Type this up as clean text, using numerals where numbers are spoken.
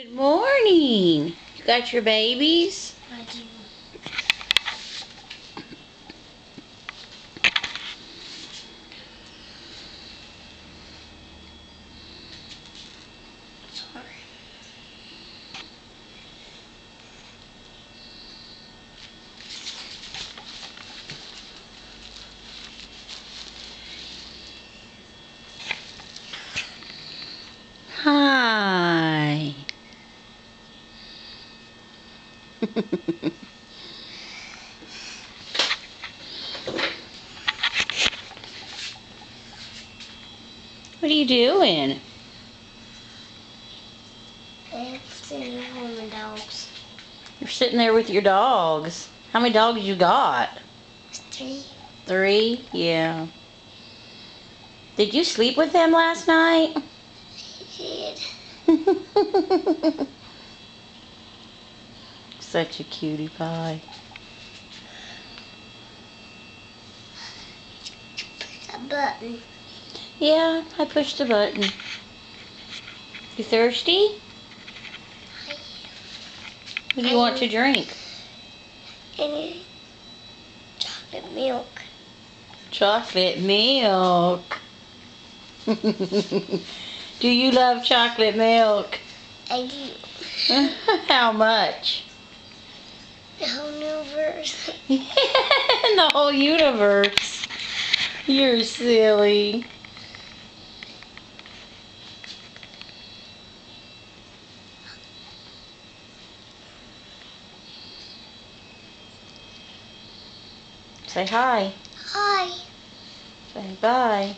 Good morning. You got your babies? I do. Sorry. Hi. What are you doing? I'm sitting home with my dogs. You're sitting there with your dogs. How many dogs you got? 3. 3? Yeah. Did you sleep with them last night? I did. Such a cutie pie. A button. Yeah, I pushed the button. You thirsty? What do you want to drink? Any chocolate milk. Chocolate milk. Do you love chocolate milk? I do. How much? The whole universe. The whole universe. You're silly. Say hi. Hi. Say bye.